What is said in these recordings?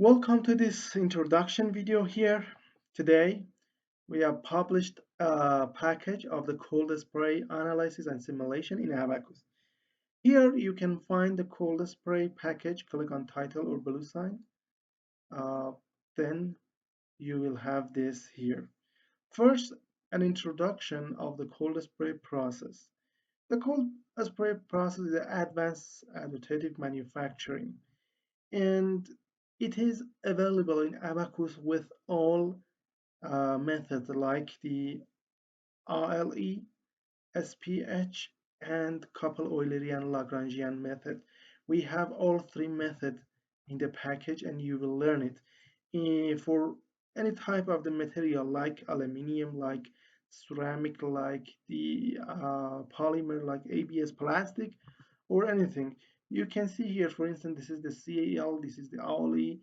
Welcome to this introduction video here. Today, we have published a package of the cold spray analysis and simulation in Abaqus. Here, you can find the cold spray package. Click on title or blue sign. Then you will have this here. First, an introduction of the cold spray process. The cold spray process is advanced additive manufacturing, and it is available in Abaqus with all methods like the RLE, SPH, and couple Euleri and Lagrangian method. We have all three methods in the package and you will learn it. For any type of the material like aluminium, like ceramic, like the polymer, like ABS plastic, or anything. You can see here, for instance, this is the CAL, this is the ALE,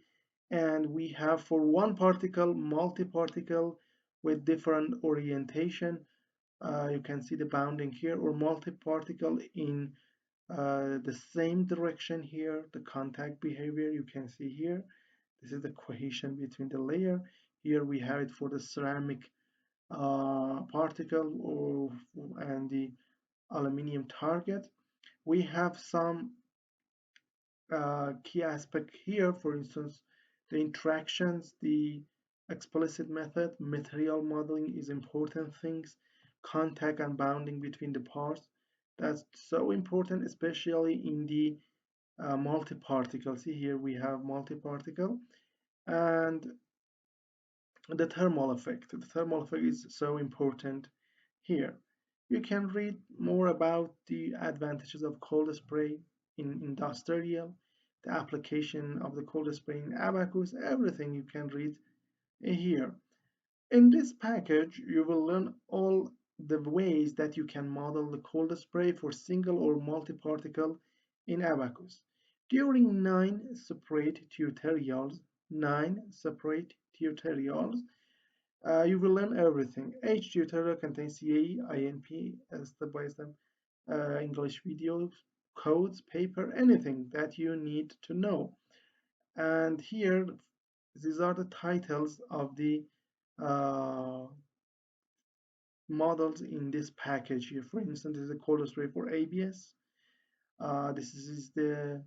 and we have for one particle, multi-particle with different orientation. You can see the bounding here, or multi-particle in the same direction here, the contact behavior you can see here. This is the cohesion between the layer. Here we have it for the ceramic particle and the aluminium target. We have some key aspect here, for instance, the interactions, the explicit method, material modeling is important things, contact and bounding between the parts. That's so important, especially in the multi-particle. See here we have multi-particle and the thermal effect. The thermal effect is so important here. You can read more about the advantages of cold spray in industrial, the application of the cold spray in Abaqus, everything you can read here. In this package, you will learn all the ways that you can model the cold spray for single or multi-particle in Abaqus. During nine separate tutorials, you will learn everything. Each tutorial contains CAE, INP, step-by-step English videos, codes, paper, anything that you need to know. And here, these are the titles of the uh, models in this package here. For instance, this is a cold spray for ABS. This is the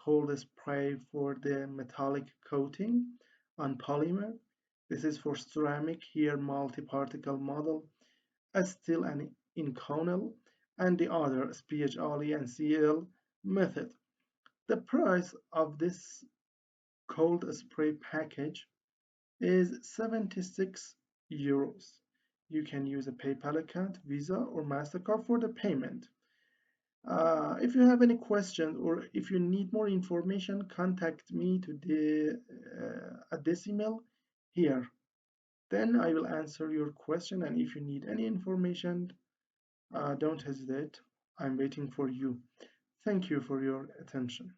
cold spray for the metallic coating on polymer. This is for ceramic, here multi-particle model, steel and inconel, and the other SPH-Ali and CL method. The price of this cold spray package is 76 euros. You can use a PayPal account, Visa, or MasterCard for the payment. If you have any questions or if you need more information, contact me at this email here. Then I will answer your question, and if you need any information, don't hesitate. I'm waiting for you. Thank you for your attention.